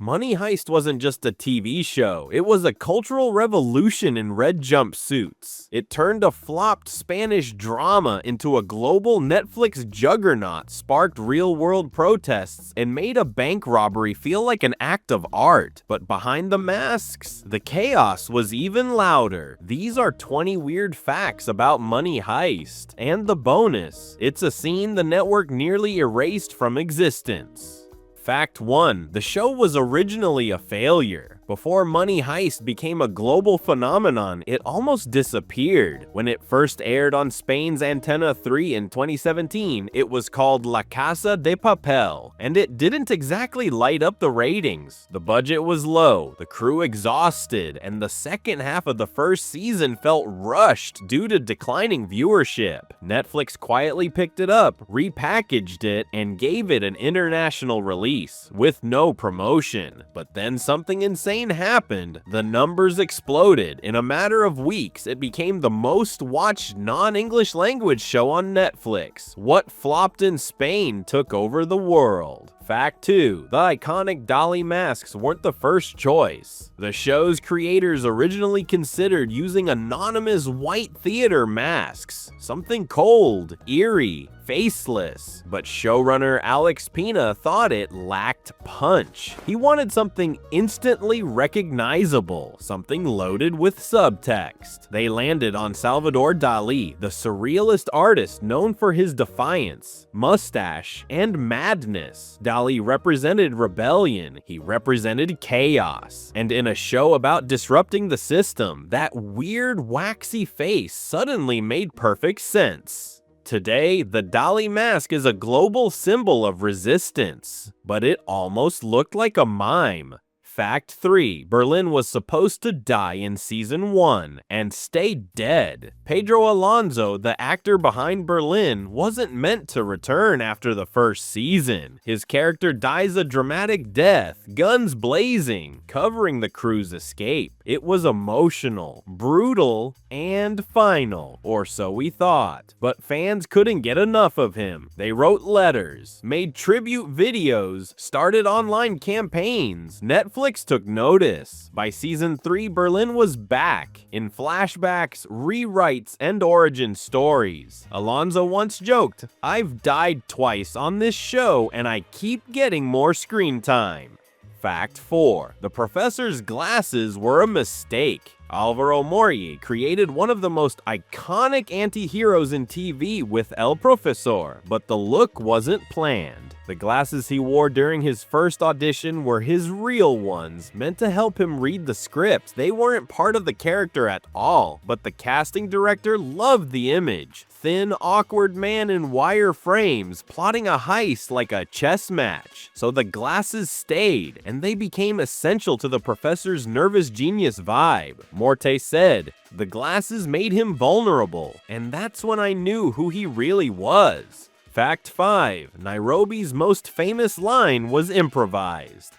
Money Heist wasn't just a TV show, it was a cultural revolution in red jumpsuits. It turned a flopped Spanish drama into a global Netflix juggernaut, sparked real-world protests, and made a bank robbery feel like an act of art. But behind the masks, the chaos was even louder. These are 20 weird facts about Money Heist. And the bonus, it's a scene the network nearly erased from existence. Fact 1. The show was originally a failure. Before Money Heist became a global phenomenon, it almost disappeared. When it first aired on Spain's Antena 3 in 2017, it was called La Casa de Papel, and it didn't exactly light up the ratings. The budget was low, the crew exhausted, and the second half of the first season felt rushed due to declining viewership. Netflix quietly picked it up, repackaged it, and gave it an international release, with no promotion. But then something insane happened. The numbers exploded. In a matter of weeks, it became the most watched non-English language show on Netflix. What flopped in Spain took over the world. Fact 2. The iconic Dalí masks weren't the first choice. The show's creators originally considered using anonymous white theater masks, something cold, eerie, faceless, but showrunner Álex Pina thought it lacked punch. He wanted something instantly recognizable, something loaded with subtext. They landed on Salvador Dalí, the surrealist artist known for his defiance, mustache, and madness. Dalí represented rebellion, he represented chaos, and in a show about disrupting the system, that weird waxy face suddenly made perfect sense. Today, the Dalí mask is a global symbol of resistance, but it almost looked like a mime. Fact 3. Berlin was supposed to die in season 1 and stay dead. Pedro Alonso, the actor behind Berlin, wasn't meant to return after the first season. His character dies a dramatic death, guns blazing, covering the crew's escape. It was emotional, brutal, and final, or so we thought. But fans couldn't get enough of him. They wrote letters, made tribute videos, started online campaigns. Netflix took notice. By season 3, Berlin was back, in flashbacks, rewrites, and origin stories. Alonso once joked, "I've died twice on this show and I keep getting more screen time." Fact 4. The professor's glasses were a mistake. Alvaro Mori created one of the most iconic anti-heroes in TV with El Profesor, but the look wasn't planned. The glasses he wore during his first audition were his real ones, meant to help him read the script. They weren't part of the character at all, but the casting director loved the image. Thin, awkward man in wire frames, plotting a heist like a chess match. So the glasses stayed, and they became essential to the professor's nervous genius vibe. Morte said, "The glasses made him vulnerable, and that's when I knew who he really was." Fact 5. Nairobi's most famous line was improvised.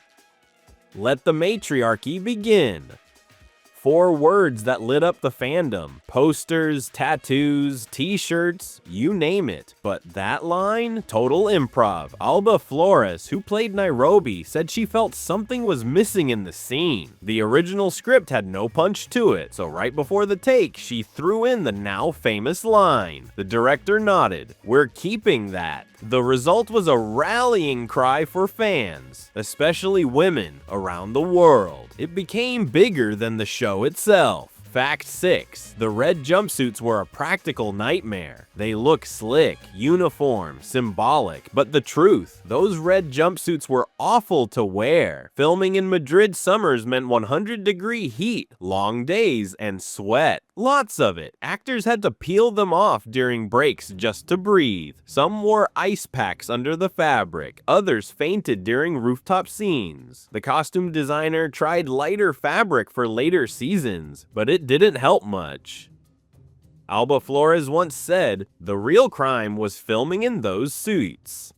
"Let the matriarchy begin." 4 words that lit up the fandom. Posters, tattoos, t-shirts, you name it. But that line? Total improv. Alba Flores, who played Nairobi, said she felt something was missing in the scene. The original script had no punch to it, so right before the take, she threw in the now famous line. The director nodded. "We're keeping that." The result was a rallying cry for fans, especially women, around the world. It became bigger than the show itself. Fact 6. The red jumpsuits were a practical nightmare. They look slick, uniform, symbolic, but the truth, those red jumpsuits were awful to wear. Filming in Madrid summers meant 100-degree heat, long days, and sweat. Lots of it. Actors had to peel them off during breaks just to breathe. Some wore ice packs under the fabric. Others fainted during rooftop scenes. The costume designer tried lighter fabric for later seasons, but it didn't help much. Alba Flores once said, "The real crime was filming in those suits."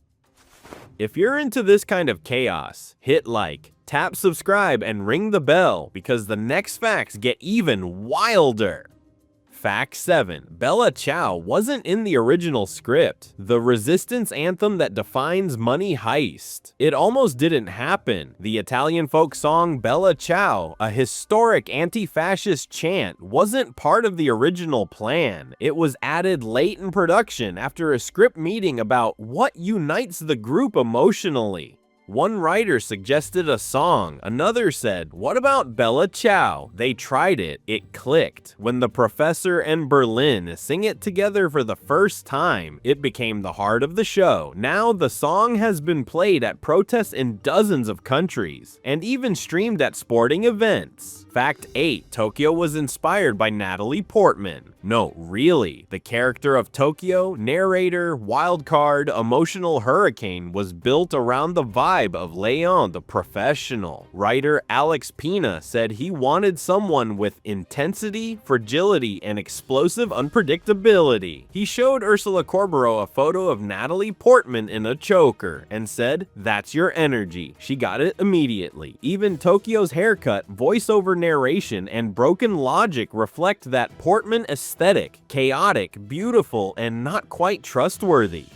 If you're into this kind of chaos, hit like, tap subscribe, and ring the bell because the next facts get even wilder. Fact 7. Bella Ciao wasn't in the original script, the resistance anthem that defines Money Heist. It almost didn't happen. The Italian folk song Bella Ciao, a historic anti-fascist chant, wasn't part of the original plan. It was added late in production after a script meeting about what unites the group emotionally. One writer suggested a song, another said, "What about Bella Ciao?" They tried it, it clicked. When the professor and Berlin sing it together for the first time, it became the heart of the show. Now the song has been played at protests in dozens of countries, and even streamed at sporting events. Fact 8. Tokyo was inspired by Natalie Portman. No, really. The character of Tokyo, narrator, wildcard, emotional hurricane was built around the vibe of Leon the Professional. Writer Álex Pina said he wanted someone with intensity, fragility, and explosive unpredictability. He showed Ursula Corberó a photo of Natalie Portman in a choker and said, "That's your energy." She got it immediately. Even Tokyo's haircut, voiceover narration, and broken logic reflect that Portman aesthetic: chaotic, beautiful, and not quite trustworthy.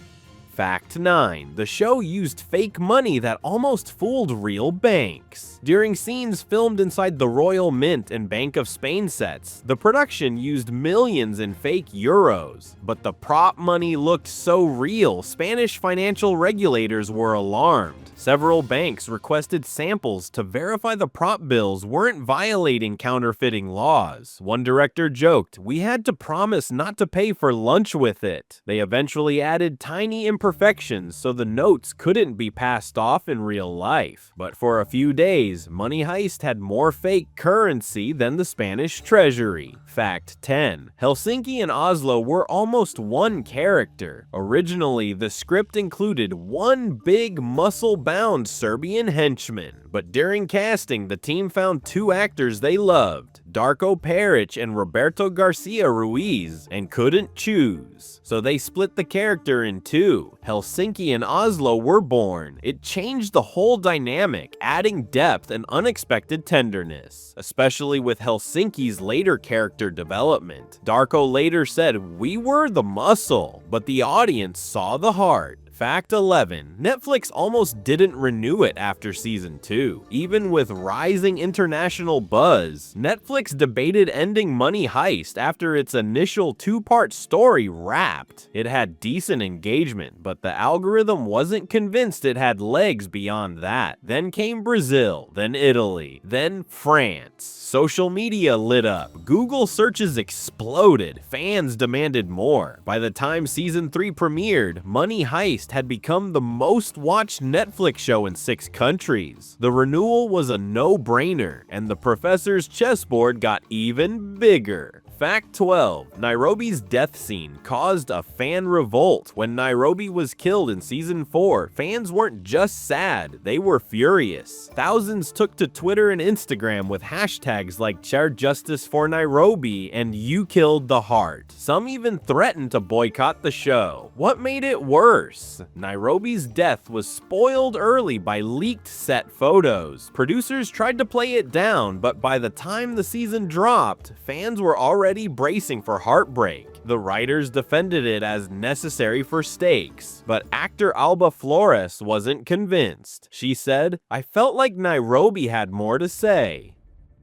Fact 9. The show used fake money that almost fooled real banks. During scenes filmed inside the Royal Mint and Bank of Spain sets, the production used millions in fake euros. But the prop money looked so real, Spanish financial regulators were alarmed. Several banks requested samples to verify the prop bills weren't violating counterfeiting laws. One director joked, "We had to promise not to pay for lunch with it." They eventually added tiny imperfections so the notes couldn't be passed off in real life. But for a few days, Money Heist had more fake currency than the Spanish treasury. Fact 10. Helsinki and Oslo were almost one character. Originally, the script included one big muscle-bound Serbian henchman. But during casting, the team found two actors they loved, Darko Peric and Roberto Garcia Ruiz, and couldn't choose. So they split the character in two. Helsinki and Oslo were born. It changed the whole dynamic, adding depth and unexpected tenderness, especially with Helsinki's later character development. Darko later said, "We were the muscle, but the audience saw the heart." Fact 11. Netflix almost didn't renew it after season 2. Even with rising international buzz, Netflix debated ending Money Heist after its initial two-part story wrapped. It had decent engagement, but the algorithm wasn't convinced it had legs beyond that. Then came Brazil, then Italy, then France. Social media lit up. Google searches exploded. Fans demanded more. By the time season 3 premiered, Money Heist had become the most watched Netflix show in 6 countries. The renewal was a no-brainer, and the professor's chessboard got even bigger. Fact 12. Nairobi's death scene caused a fan revolt. When Nairobi was killed in season 4, fans weren't just sad, they were furious. Thousands took to Twitter and Instagram with hashtags like "Chair Justice for Nairobi" and "You Killed the Heart." Some even threatened to boycott the show. What made it worse? Nairobi's death was spoiled early by leaked set photos. Producers tried to play it down, but by the time the season dropped, fans were already bracing for heartbreak. The writers defended it as necessary for stakes, but actor Alba Flores wasn't convinced. She said, "I felt like Nairobi had more to say."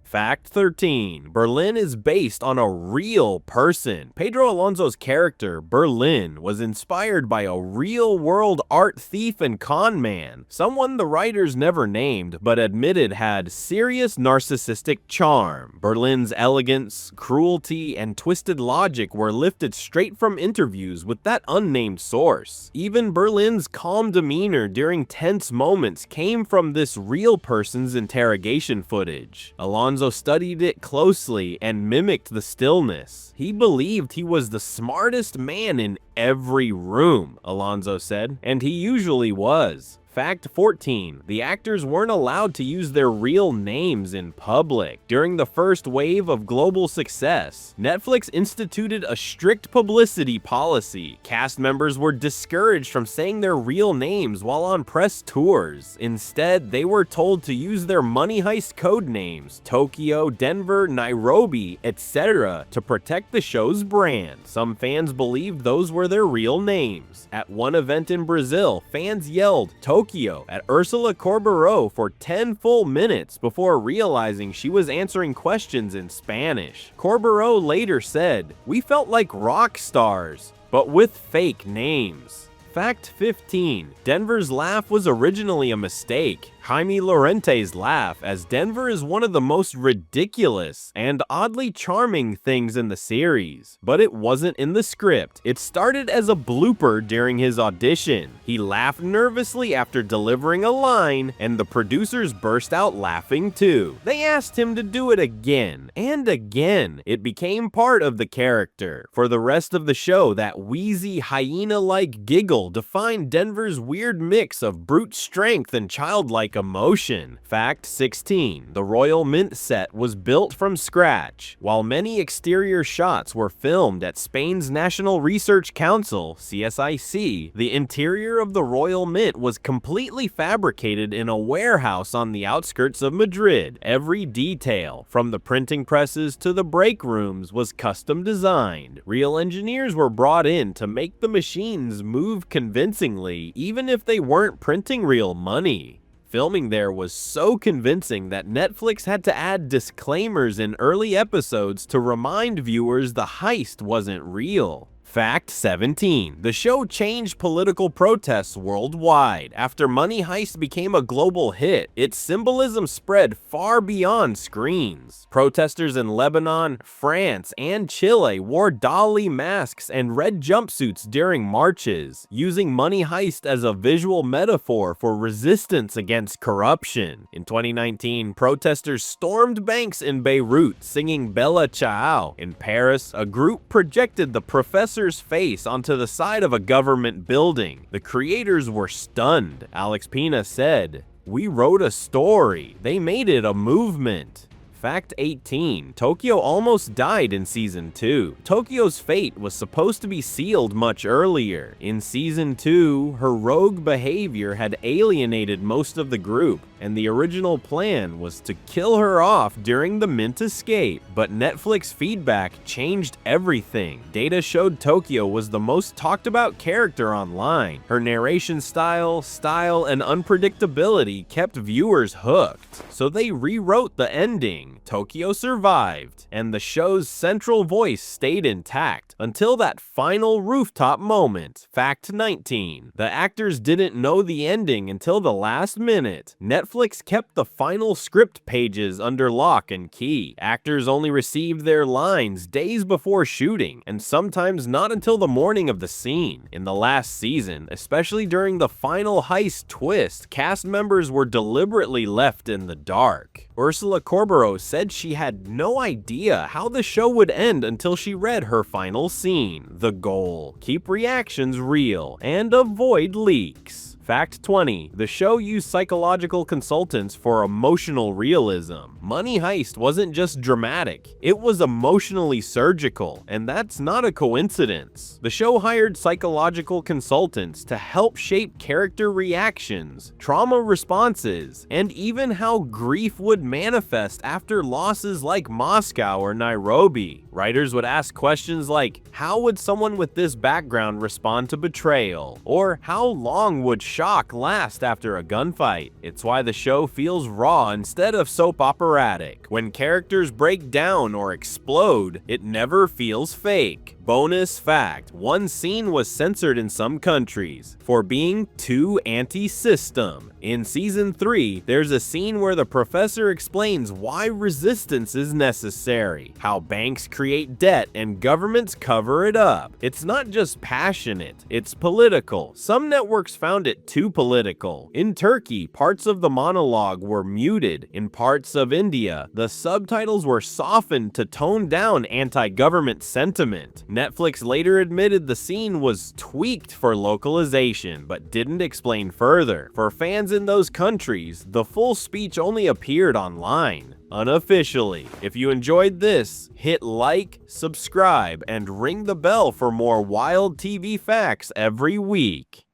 Fact 13. Berlin is based on a real person. Pedro Alonso's character, Berlin, was inspired by a real-world art thief and con man, someone the writers never named, but admitted had serious narcissistic charm. Berlin's elegance, cruelty, and twisted logic were lifted straight from interviews with that unnamed source. Even Berlin's calm demeanor during tense moments came from this real person's interrogation footage. Alonso studied it closely and mimicked the stillness. He believed he was the smartest man in every room, Alonso said, and he usually was. Fact 14. The actors weren't allowed to use their real names in public. During the first wave of global success, Netflix instituted a strict publicity policy. Cast members were discouraged from saying their real names while on press tours. Instead, they were told to use their Money Heist code names, Tokyo, Denver, Nairobi, etc., to protect the show's brand. Some fans believed those were their real names. At one event in Brazil, fans yelled Tokyo at Ursula Corberó for 10 full minutes before realizing she was answering questions in Spanish. Corberó later said, "We felt like rock stars, but with fake names." Fact 15. Denver's laugh was originally a mistake. Jaime Lorente's laugh, as Denver is one of the most ridiculous and oddly charming things in the series. But it wasn't in the script. It started as a blooper during his audition. He laughed nervously after delivering a line, and the producers burst out laughing too. They asked him to do it again and again. It became part of the character. For the rest of the show, that wheezy, hyena-like giggle defined Denver's weird mix of brute strength and childlike emotion. Fact 16. The Royal Mint set was built from scratch. While many exterior shots were filmed at Spain's National Research Council, CSIC, the interior of the Royal Mint was completely fabricated in a warehouse on the outskirts of Madrid. Every detail, from the printing presses to the break rooms, was custom designed. Real engineers were brought in to make the machines move convincingly, even if they weren't printing real money. Filming there was so convincing that Netflix had to add disclaimers in early episodes to remind viewers the heist wasn't real. Fact 17. The show changed political protests worldwide. After Money Heist became a global hit, its symbolism spread far beyond screens. Protesters in Lebanon, France, and Chile wore Dalí masks and red jumpsuits during marches, using Money Heist as a visual metaphor for resistance against corruption. In 2019, protesters stormed banks in Beirut singing Bella Ciao. In Paris, a group projected the professor's face onto the side of a government building. The creators were stunned. Álex Pina said, "We wrote a story. They made it a movement." Fact 18. Tokyo almost died in Season 2. Tokyo's fate was supposed to be sealed much earlier. In Season 2, her rogue behavior had alienated most of the group, and the original plan was to kill her off during the Mint escape. But Netflix feedback changed everything. Data showed Tokyo was the most talked about character online. Her narration style, and unpredictability kept viewers hooked. So they rewrote the ending. Tokyo survived, and the show's central voice stayed intact until that final rooftop moment. Fact 19. The actors didn't know the ending until the last minute. Netflix kept the final script pages under lock and key. Actors only received their lines days before shooting, and sometimes not until the morning of the scene. In the last season, especially during the final heist twist, cast members were deliberately left in the dark. Ursula Corberó said she had no idea how the show would end until she read her final scene. The goal: keep reactions real and avoid leaks. Fact 20. The show used psychological consultants for emotional realism. Money Heist wasn't just dramatic, it was emotionally surgical, and that's not a coincidence. The show hired psychological consultants to help shape character reactions, trauma responses, and even how grief would manifest after losses like Moscow or Nairobi. Writers would ask questions like, how would someone with this background respond to betrayal? Or how long would shock last after a gunfight? It's why the show feels raw instead of soap operatic. When characters break down or explode, it never feels fake. Bonus fact: one scene was censored in some countries for being too anti-system. In Season 3, there's a scene where the professor explains why resistance is necessary, how banks create create debt and governments cover it up. It's not just passionate, it's political. Some networks found it too political. In Turkey, parts of the monologue were muted. In parts of India, the subtitles were softened to tone down anti-government sentiment. Netflix later admitted the scene was tweaked for localization, but didn't explain further. For fans in those countries, the full speech only appeared online, unofficially. If you enjoyed this, hit like, subscribe, and ring the bell for more wild TV facts every week.